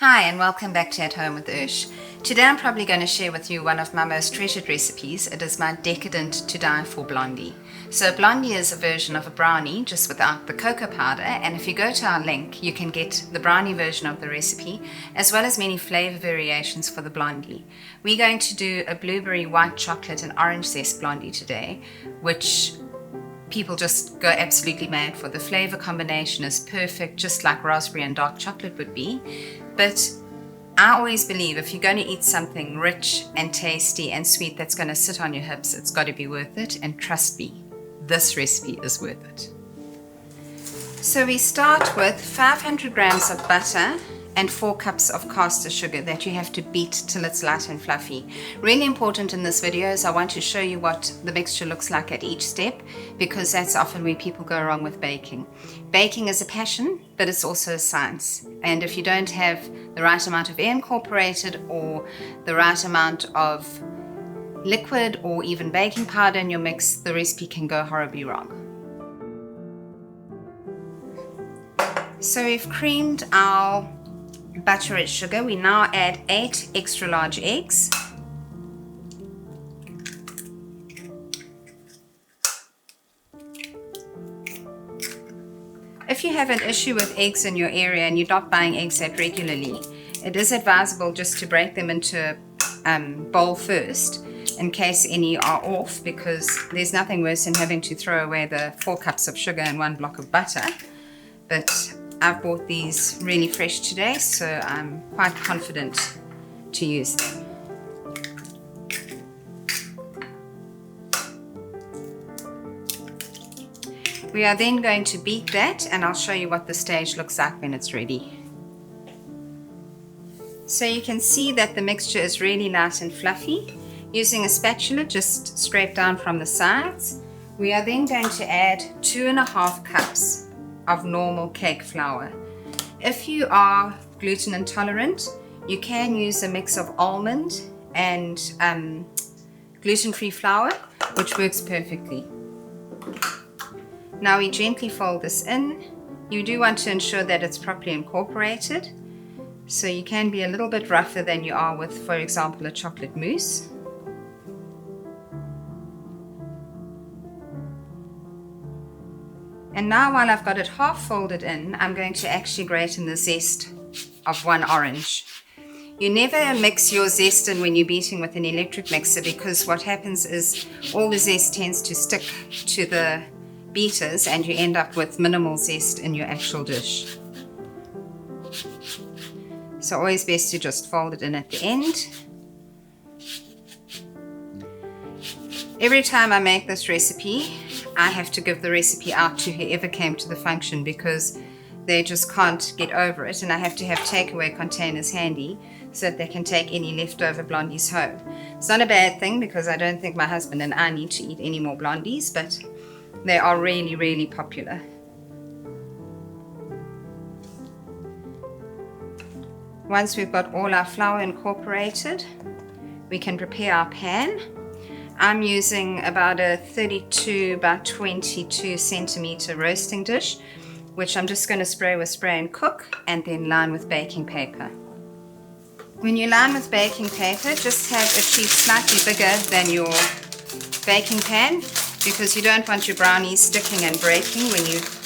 Hi and welcome back to At Home with Ursh. Today I'm probably going to share with you one of my most treasured recipes. It is my decadent to die for blondie. So blondie is a version of a brownie just without the cocoa powder, and if you go to our link you can get the brownie version of the recipe as well as many flavor variations for the blondie. We're going to do a blueberry, white chocolate and orange zest blondie today, which people just go absolutely mad for. The flavor combination is perfect, just like raspberry and dark chocolate would be. But I always believe if you're going to eat something rich and tasty and sweet that's going to sit on your hips, it's got to be worth it. And trust me, this recipe is worth it. So we start with 500 grams of butter and 4 cups of caster sugar that you have to beat till it's light and fluffy. Really important in this video is I want to show you what the mixture looks like at each step, because that's often where people go wrong with baking. Baking is a passion, but it's also a science. And if you don't have the right amount of air incorporated or the right amount of liquid or even baking powder in your mix, the recipe can go horribly wrong. So we've creamed our butter and sugar. We now add 8 extra large eggs. If you have an issue with eggs in your area and you're not buying eggs that regularly, it is advisable just to break them into a bowl first in case any are off, because there's nothing worse than having to throw away the 4 cups of sugar and 1 block of butter. But I've bought these really fresh today, so I'm quite confident to use them. We are then going to beat that, and I'll show you what the stage looks like when it's ready. So you can see that the mixture is really light and fluffy. Using a spatula, just scrape down from the sides. We are then going to add 2.5 cups of normal cake flour. If you are gluten intolerant, you can use a mix of almond and gluten-free flour, which works perfectly. Now we gently fold this in. You do want to ensure that it's properly incorporated, so you can be a little bit rougher than you are with, for example, a chocolate mousse. And now while I've got it half folded in, I'm going to actually grate in the zest of 1 orange. You never mix your zest in when you're beating with an electric mixer, because what happens is all the zest tends to stick to the beaters and you end up with minimal zest in your actual dish. So always best to just fold it in at the end. Every time I make this recipe, I have to give the recipe out to whoever came to the function, because they just can't get over it, and I have to have takeaway containers handy so that they can take any leftover blondies home. It's not a bad thing, because I don't think my husband and I need to eat any more blondies, but they are really, really popular. Once we've got all our flour incorporated, we can prepare our pan. I'm using about a 32 by 22 centimeter roasting dish, which I'm just going to spray with spray and cook, and then line with baking paper. When you line with baking paper, just have a sheet slightly bigger than your baking pan, because you don't want your brownies sticking and breaking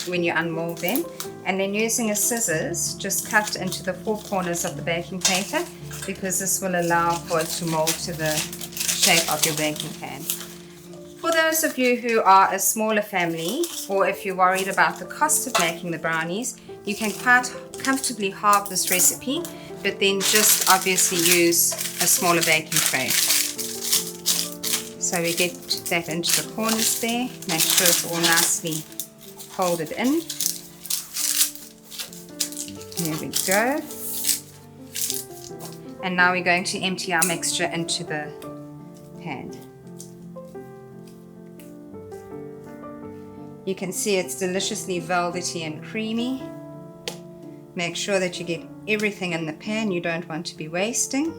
when you unmold them. And then using a scissors, just cut into the 4 corners of the baking paper, because this will allow for it to mold to the shape of your baking pan. For those of you who are a smaller family, or if you're worried about the cost of making the brownies, you can quite comfortably halve this recipe, but then just obviously use a smaller baking tray. So we get that into the corners there, make sure it's all nicely folded in. There we go. And now we're going to empty our mixture into the pan. You can see it's deliciously velvety and creamy. Make sure that you get everything in the pan. You don't want to be wasting.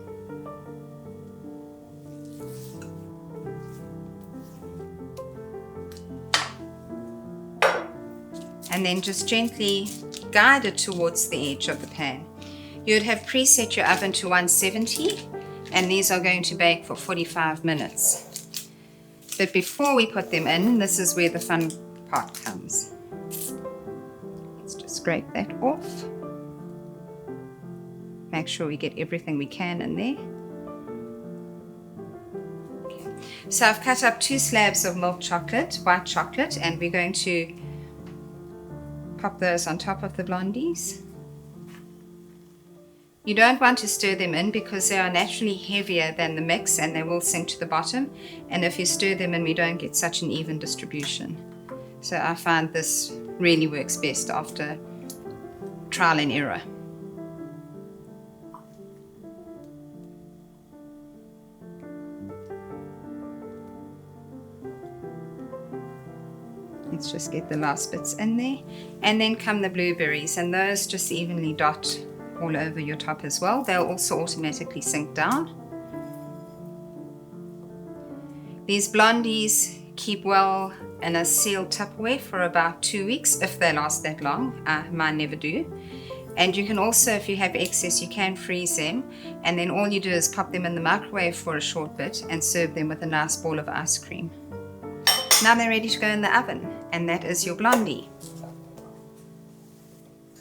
And then just gently guide it towards the edge of the pan. You'd have preset your oven to 170, and these are going to bake for 45 minutes. But before we put them in, this is where the fun part comes. Let's just scrape that off. Make sure we get everything we can in there. Okay. So I've cut up 2 slabs of milk chocolate, white chocolate, and we're going to pop those on top of the blondies. You don't want to stir them in because they are naturally heavier than the mix and they will sink to the bottom. And if you stir them in, we don't get such an even distribution. So I find this really works best after trial and error. Let's just get the last bits in there. And then come the blueberries, and those just evenly dot all over your top as well. They'll also automatically sink down. These blondies keep well in a sealed Tupperware for about 2 weeks if they last that long. Mine never do. And you can also, if you have excess, you can freeze them, and then all you do is pop them in the microwave for a short bit and serve them with a nice ball of ice cream. Now they're ready to go in the oven, and that is your blondie.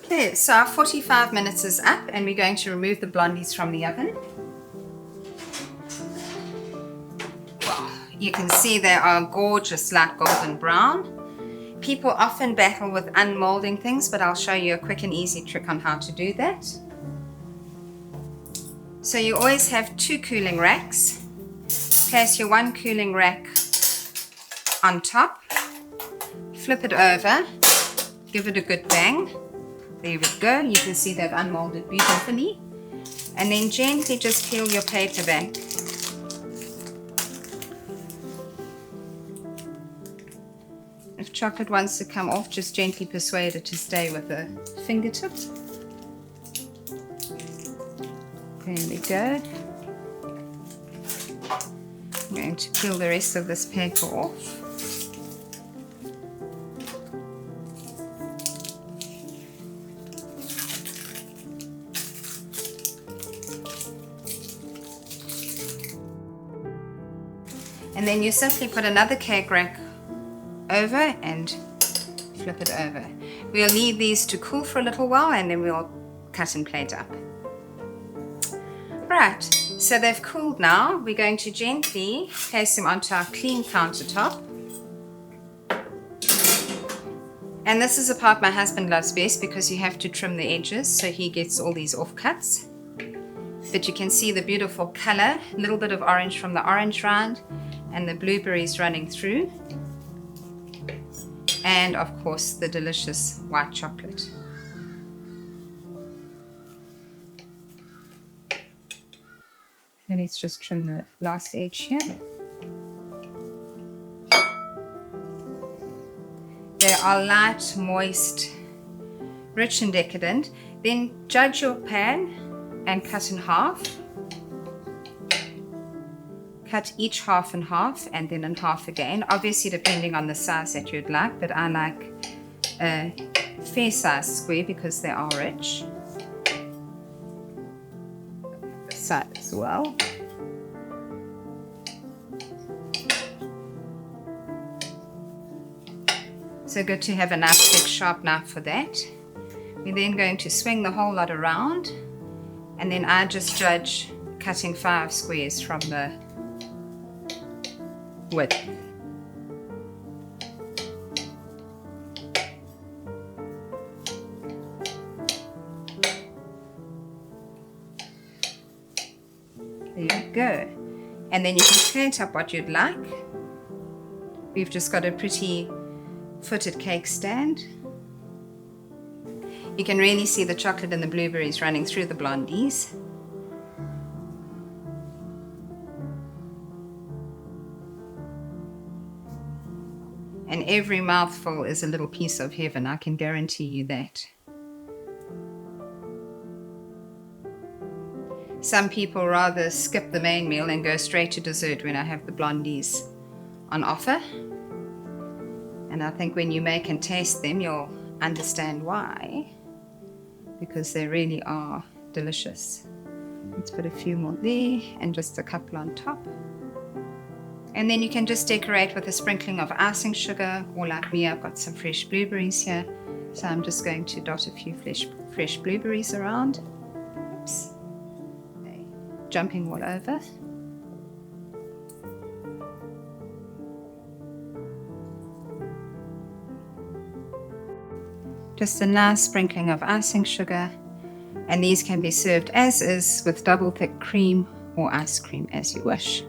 Okay, so our 45 minutes is up, and we're going to remove the blondies from the oven. Well, you can see they are gorgeous, light golden brown. People often battle with unmolding things, but I'll show you a quick and easy trick on how to do that. So you always have 2 cooling racks. Place your 1 cooling rack on top, flip it over, give it a good bang. There we go, you can see they've unmolded beautifully. And then gently just peel your paper back. If chocolate wants to come off, just gently persuade it to stay with the fingertip. There we go. I'm going to peel the rest of this paper off. And then you simply put another cake rack over and flip it over. We'll leave these to cool for a little while, and then we'll cut and plate up. Right, so they've cooled now. We're going to gently place them onto our clean countertop. And this is the part my husband loves best because you have to trim the edges so he gets all these offcuts. But you can see the beautiful color, a little bit of orange from the orange rind, and the blueberries running through, and of course the delicious white chocolate. So let's just trim the last edge here. They are light, moist, rich and decadent. Then judge your pan and cut in half. Cut each half in half and then in half again, obviously depending on the size that you'd like, but I like a fair size square because they are rich. The side as well. So good to have a nice big sharp knife for that. We're then going to swing the whole lot around, and then I just judge cutting 5 squares from the width. There you go. And then you can plate up what you'd like. We've just got a pretty footed cake stand. You can really see the chocolate and the blueberries running through the blondies. And every mouthful is a little piece of heaven, I can guarantee you that. Some people rather skip the main meal and go straight to dessert when I have the blondies on offer. And I think when you make and taste them, you'll understand why. Because they really are delicious. Let's put a few more there and just a couple on top. And then you can just decorate with a sprinkling of icing sugar, or like me, I've got some fresh blueberries here. So I'm just going to dot a few fresh blueberries around. Oops. Okay. Jumping all over. Just a nice sprinkling of icing sugar. And these can be served as is with double thick cream or ice cream as you wish.